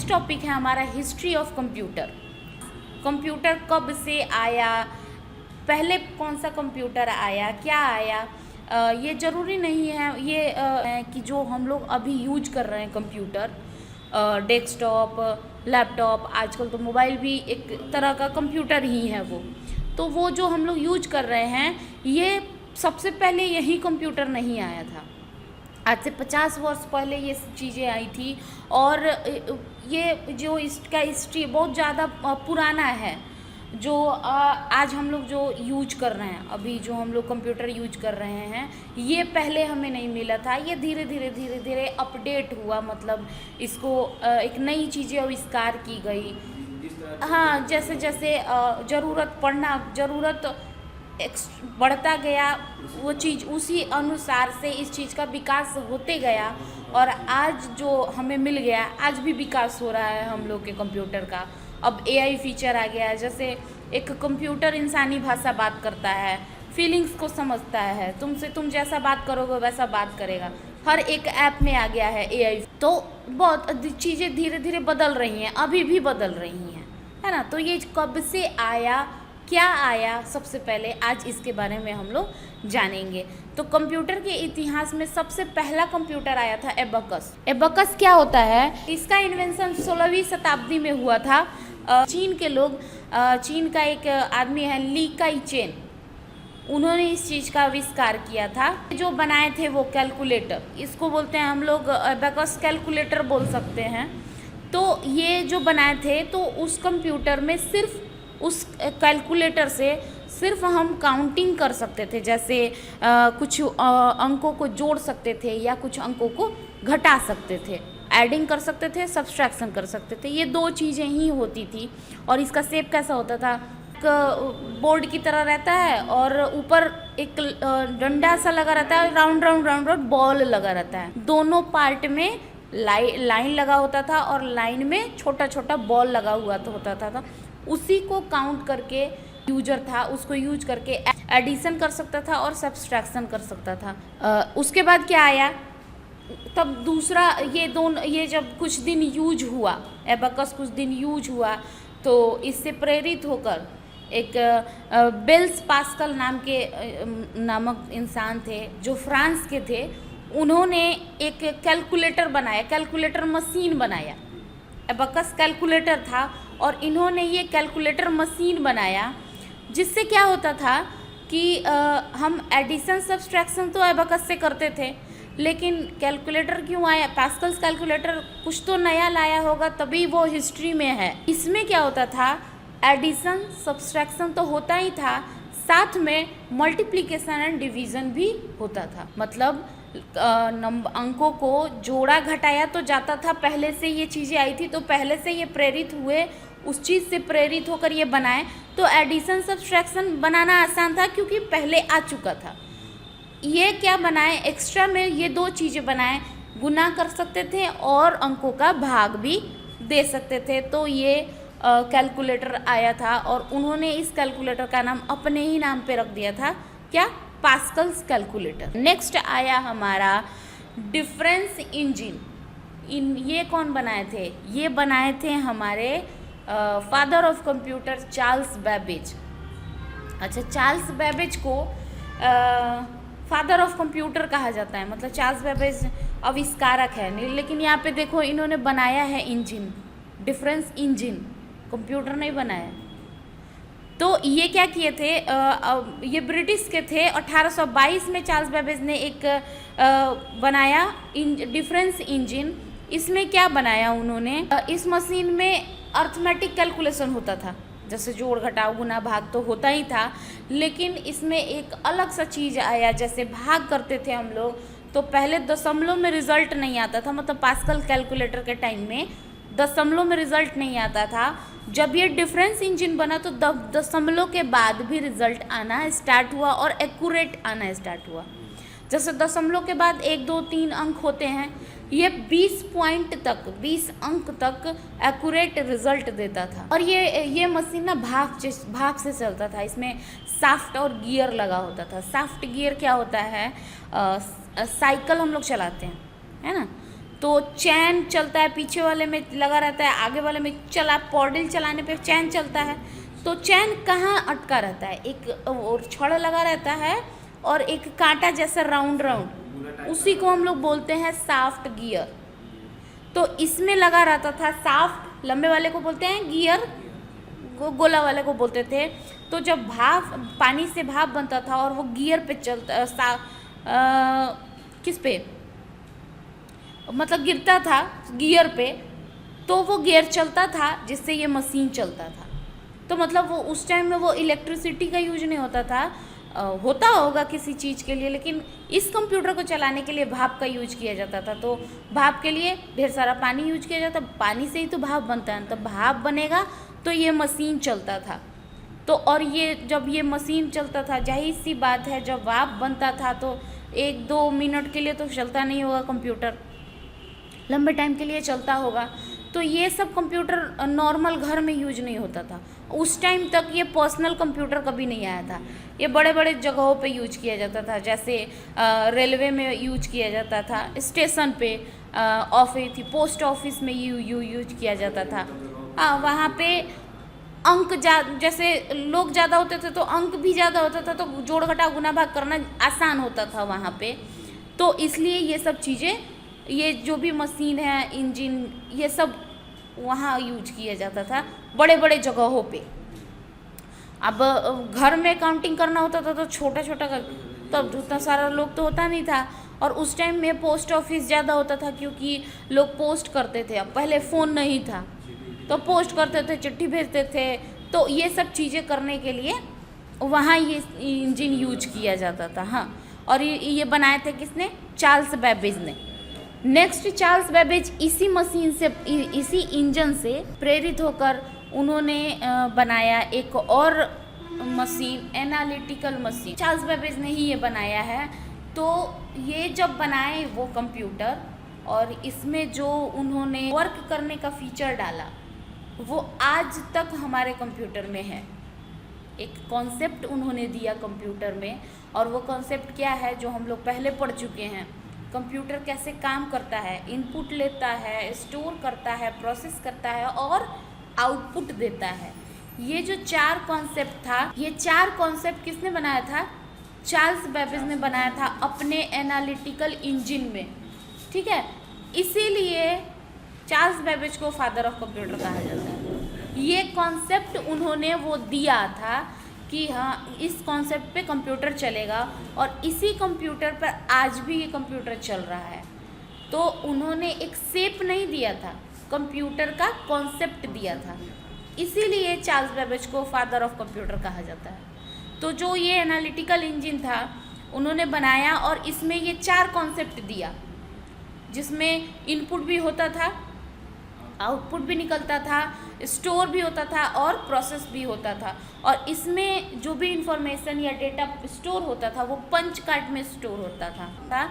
Next topic है हमारा history of computer. Computer कब से आया, पहले कौन सा कंप्यूटर आया, क्या आया। ये ज़रूरी नहीं है ये कि जो हम लोग अभी यूज कर रहे हैं कंप्यूटर, डेस्कटॉप, लैपटॉप, आजकल तो मोबाइल भी एक तरह का कंप्यूटर ही है तो वो जो हम लोग यूज कर रहे हैं ये सबसे पहले यही कंप्यूटर नहीं आया था। आज से 50 वर्ष पहले ये चीज़ें आई थी और ये जो इसका हिस्ट्री बहुत ज़्यादा पुराना है। जो आज हम लोग जो यूज कर रहे हैं, अभी जो हम लोग कंप्यूटर यूज कर रहे हैं, ये पहले हमें नहीं मिला था। ये धीरे धीरे अपडेट हुआ, मतलब इसको एक नई चीज़ें आविष्कार की गई। हाँ, जैसे जैसे ज़रूरत बढ़ता गया वो चीज़ उसी अनुसार से इस चीज़ का विकास होते गया और आज जो हमें मिल गया, आज भी विकास हो रहा है हम लोग के कंप्यूटर का। अब एआई फीचर आ गया है, जैसे एक कंप्यूटर इंसानी भाषा बात करता है, फीलिंग्स को समझता है, तुम जैसा बात करोगे वैसा बात करेगा। हर एक ऐप में आ गया है एआई। तो बहुत चीज़ें धीरे धीरे बदल रही हैं, अभी भी बदल रही हैं, है ना। तो ये कब से आया, क्या आया, सबसे पहले आज इसके बारे में हम लोग जानेंगे। तो कंप्यूटर के इतिहास में सबसे पहला कंप्यूटर आया था एबकस। एबकस क्या होता है? इसका इन्वेंशन 16वीं शताब्दी में हुआ था। चीन के लोग, चीन का एक आदमी है ली काई चेन, उन्होंने इस चीज़ का आविष्कार किया था। जो बनाए थे वो कैलकुलेटर, इसको बोलते हैं हम लोग एबकस कैलकुलेटर बोल सकते हैं। तो ये जो बनाए थे तो उस कंप्यूटर में सिर्फ उस कैलकुलेटर से सिर्फ हम काउंटिंग कर सकते थे, जैसे कुछ अंकों को जोड़ सकते थे या कुछ अंकों को घटा सकते थे, एडिंग कर सकते थे, सब्सट्रैक्शन कर सकते थे। ये दो चीज़ें ही होती थी। और इसका शेप कैसा होता था? बोर्ड की तरह रहता है और ऊपर एक डंडा सा लगा रहता है, राउंड राउंड बॉल लगा रहता है। दोनों पार्ट में लाइन लगा होता था और लाइन में छोटा छोटा बॉल लगा हुआ तो होता था। उसी को काउंट करके यूजर था, उसको यूज करके एडिशन कर सकता था और सब्सट्रैक्शन कर सकता था। उसके बाद क्या आया? तब दूसरा ये जब कुछ दिन यूज हुआ, एबकस कुछ दिन यूज हुआ, तो इससे प्रेरित होकर एक बेल्स पास्कल नामक इंसान थे जो फ्रांस के थे। उन्होंने एक कैलकुलेटर बनाया, कैलकुलेटर मशीन बनाया। एबकस कैलकुलेटर था और इन्होंने ये कैलकुलेटर मशीन बनाया, जिससे क्या होता था कि हम एडिशन सब्सट्रैक्शन तो एबकस से करते थे, लेकिन कैलकुलेटर क्यों आया? पास्कल्स कैलकुलेटर कुछ तो नया लाया होगा, तभी वो हिस्ट्री में है। इसमें क्या होता था? एडिशन सब्सट्रैक्शन तो होता ही था, साथ में मल्टीप्लिकेशन एंड डिवीज़न भी होता था। मतलब अंकों को जोड़ा घटाया तो जाता था, पहले से ये चीज़ें आई थी तो पहले से ये प्रेरित हुए, उस चीज़ से प्रेरित होकर ये बनाए। तो एडिशन सब्सट्रैक्शन बनाना आसान था क्योंकि पहले आ चुका था। ये क्या बनाए? एक्स्ट्रा में ये दो चीज़ें बनाए, गुना कर सकते थे और अंकों का भाग भी दे सकते थे। तो ये कैलकुलेटर आया था और उन्होंने इस कैलकुलेटर का नाम अपने ही नाम पे रख दिया था, क्या? Pascal's calculator. नेक्स्ट आया हमारा डिफरेंस इंजन। ये कौन बनाए थे? ये बनाए थे हमारे father of computer Charles Babbage. अच्छा, चार्ल्स बैबेज को फादर ऑफ कंप्यूटर कहा जाता है, मतलब चार्ल्स बैबेज आविष्कारक है नहीं, लेकिन यहाँ पे देखो इन्होंने बनाया है इंजन, डिफरेंस इंजन, कंप्यूटर नहीं बनाया। तो ये क्या किए थे? ये ब्रिटिश के थे। 1822 में चार्ल्स बैबेज ने एक बनाया डिफरेंस इंजन। इसमें क्या बनाया उन्होंने? इस मशीन में अर्थमेटिक कैलकुलेशन होता था, जैसे जोड़ घटाव गुना भाग तो होता ही था, लेकिन इसमें एक अलग सा चीज़ आया। जैसे भाग करते थे हम लोग तो पहले दशमलव में रिजल्ट नहीं आता था, मतलब पास्कल कैलकुलेटर के टाइम में दशमलव में रिजल्ट नहीं आता था। जब ये डिफरेंस इंजन बना तो दशमलव के बाद भी रिजल्ट आना स्टार्ट हुआ और एक्यूरेट आना स्टार्ट हुआ। जैसे दशमलव के बाद 1, 2, 3 अंक होते हैं, ये 20 पॉइंट तक, 20 अंक तक एक्यूरेट रिजल्ट देता था। और ये मशीन ना भाग से चलता था। इसमें साफ्ट और गियर लगा होता था। साफ्ट गियर क्या होता है? साइकिल हम लोग चलाते हैं, है ना, तो चैन चलता है, पीछे वाले में लगा रहता है, आगे वाले में पॉडल चलाने पे चैन चलता है। तो चैन कहाँ अटका रहता है, एक और छड़ लगा रहता है और एक कांटा जैसा राउंड राउंड, उसी को हम लोग बोलते हैं साफ्ट गियर। तो इसमें लगा रहता था साफ्ट, लंबे वाले को बोलते हैं गियर, गोला वाले को बोलते थे। तो जब भाप, पानी से भाप बनता था और वो गियर पे चलता, किस पे, मतलब गिरता था गियर पे, तो वो गियर चलता था, जिससे ये मशीन चलता था। तो मतलब वो उस टाइम में वो इलेक्ट्रिसिटी का यूज नहीं होता था, होता होगा किसी चीज़ के लिए, लेकिन इस कंप्यूटर को चलाने के लिए भाप का यूज किया जाता था। तो भाप के लिए ढेर सारा पानी यूज किया जाता, पानी से ही तो भाप बनता है, तो भाप बनेगा तो ये मशीन चलता था। तो और ये जब ये मशीन चलता था, जाहिर सी बात है जब भाप बनता था तो 1-2 मिनट के लिए तो चलता नहीं होगा कंप्यूटर, लंबे टाइम के लिए चलता होगा। तो ये सब कंप्यूटर नॉर्मल घर में यूज नहीं होता था उस टाइम तक। ये पर्सनल कंप्यूटर कभी नहीं आया था, ये बड़े बड़े जगहों पे यूज किया जाता था, जैसे रेलवे में यूज किया जाता था, स्टेशन पे, ऑफिस थी, पोस्ट ऑफिस में यूज किया जाता था। वहाँ पे अंक जैसे लोग ज़्यादा होते थे तो अंक भी ज़्यादा होता था, तो जोड़ घटा गुना भाग करना आसान होता था वहाँ पे। तो इसलिए ये सब चीज़ें, ये जो भी मशीन है, इंजन, ये सब वहाँ यूज किया जाता था बड़े बड़े जगहों पे। अब घर में काउंटिंग करना होता था तो छोटा छोटा तब उतना सारा लोग तो होता नहीं था, और उस टाइम में पोस्ट ऑफिस ज़्यादा होता था क्योंकि लोग पोस्ट करते थे। अब पहले फ़ोन नहीं था तो पोस्ट करते थे, चिट्ठी भेजते थे, तो ये सब चीज़ें करने के लिए वहाँ ये इंजन यूज किया जाता था। हाँ, और ये बनाए थे किसने? चार्ल्स बेबेज ने। नेक्स्ट, चार्ल्स बेबेज इसी मशीन से, इसी इंजन से प्रेरित होकर उन्होंने बनाया एक और machine, analytical machine. Charles Babbage ने ही ये बनाया है। तो ये जब बनाए वो कंप्यूटर, और इसमें जो उन्होंने वर्क करने का फीचर डाला वो आज तक हमारे कंप्यूटर में है। एक कॉन्सेप्ट उन्होंने दिया कंप्यूटर में, और वो कॉन्सेप्ट क्या है जो हम लोग पहले पढ़ चुके हैं। कंप्यूटर कैसे काम करता है, इनपुट लेता है, स्टोर करता है, प्रोसेस करता है और आउटपुट देता है। ये जो 4 कॉन्सेप्ट था, ये 4 कॉन्सेप्ट किसने बनाया था? चार्ल्स बेबेज ने बनाया था अपने एनालिटिकल इंजन में। ठीक है, इसीलिए चार्ल्स बेबेज को फादर ऑफ कंप्यूटर कहा जाता है। ये कॉन्सेप्ट उन्होंने वो दिया था कि हाँ, इस कॉन्सेप्ट पे कंप्यूटर चलेगा, और इसी कंप्यूटर पर आज भी ये कंप्यूटर चल रहा है। तो उन्होंने एक शेप नहीं दिया था, कंप्यूटर का कॉन्सेप्ट दिया था, इसीलिए चार्ल्स बेबेज को फादर ऑफ कंप्यूटर कहा जाता है। तो जो ये एनालिटिकल इंजन था उन्होंने बनाया, और इसमें ये 4 कॉन्सेप्ट दिया, जिसमें इनपुट भी होता था, आउटपुट भी निकलता था, स्टोर भी होता था और प्रोसेस भी होता था। और इसमें जो भी इंफॉर्मेशन या डेटा स्टोर होता था वो पंच कार्ड में स्टोर होता था,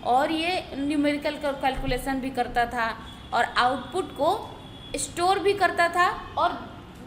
और ये न्यूमेरिकल कैलकुलेशन भी करता था, और आउटपुट को स्टोर भी करता था और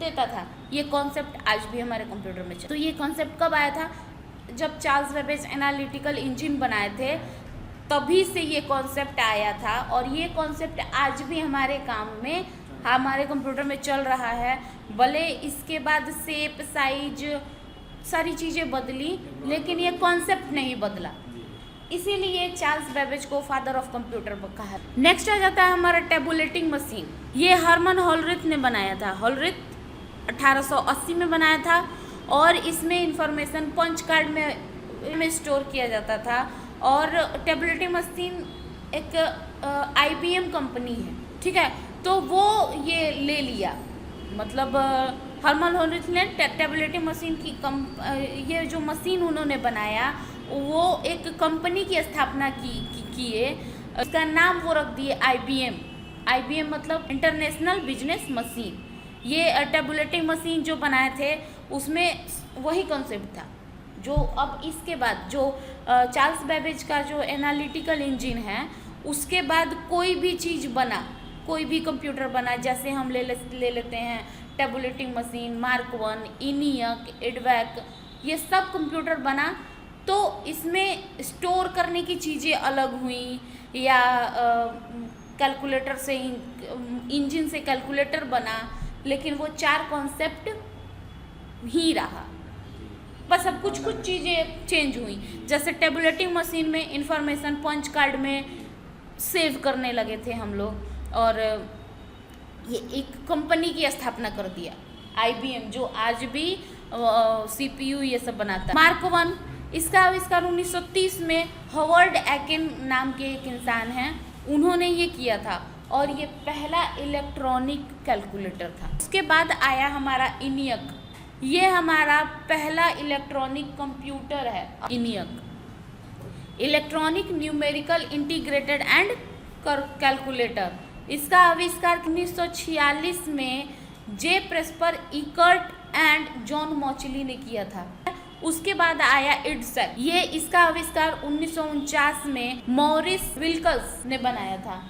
देता था। ये कॉन्सेप्ट आज भी हमारे कंप्यूटर में चलता है। तो ये कॉन्सेप्ट कब आया था? जब चार्ल्स बेबेज एनालिटिकल इंजन बनाए थे तभी से ये कॉन्सेप्ट आया था, और ये कॉन्सेप्ट आज भी हमारे काम में, हमारे कंप्यूटर में चल रहा है। भले इसके बाद शेप, साइज, सारी चीज़ें बदली, लेकिन ये कॉन्सेप्ट नहीं बदला, इसीलिए चार्ल्स बेबेज को फादर ऑफ कंप्यूटर कहा। नेक्स्ट आ जाता है हमारा टेबुलेटिंग मशीन। ये हरमन होलरिथ ने बनाया था। होलरिथ 1880 में बनाया था, और इसमें इंफॉर्मेशन पंच कार्ड में स्टोर किया जाता था। और टेबुलेटिंग मशीन एक IBM कंपनी है, ठीक है, तो वो ये ले लिया, मतलब हरमन होलरिथ ने टेबुलेटिंग मशीन की ये जो मशीन उन्होंने बनाया वो एक कंपनी की स्थापना किए, इसका नाम वो रख दिए IBM मतलब इंटरनेशनल बिजनेस मशीन। ये टेबुलेटिंग मशीन जो बनाए थे उसमें वही कॉन्सेप्ट था जो अब इसके बाद जो चार्ल्स बेबेज का जो एनालिटिकल इंजन है उसके बाद कोई भी चीज़ बना, कोई भी कंप्यूटर बना, जैसे हम ले लेते हैं tabulating machine, mark 1, ENIAC, EDVAC, ये सब कंप्यूटर बना, तो इसमें स्टोर करने की चीज़ें अलग हुई, या कैलकुलेटर से इंजन से कैलकुलेटर बना, लेकिन वो 4 कॉन्सेप्ट ही रहा। बस अब कुछ चीज़ें चेंज हुई, जैसे टेबुलेटिंग मशीन में इंफॉर्मेशन पंच कार्ड में सेव करने लगे थे हम लोग, और ये एक कंपनी की स्थापना कर दिया IBM, जो आज भी CPU ये सब बनाता है। मार्क 1, इसका आविष्कार 1930 में हॉवर्ड एकिन नाम के एक इंसान हैं, उन्होंने ये किया था, और ये पहला इलेक्ट्रॉनिक कैलकुलेटर था। उसके बाद आया हमारा ENIAC, ये हमारा पहला इलेक्ट्रॉनिक कंप्यूटर है। ENIAC electronic numerical integrated and calculator, इसका आविष्कार 1946 में जे प्रेस्पर इकर्ट एंड जॉन मॉचली ने किया था। उसके बाद आया IDSEC, ये इसका आविष्कार 1949 में मॉरिस विल्कल्स ने बनाया था।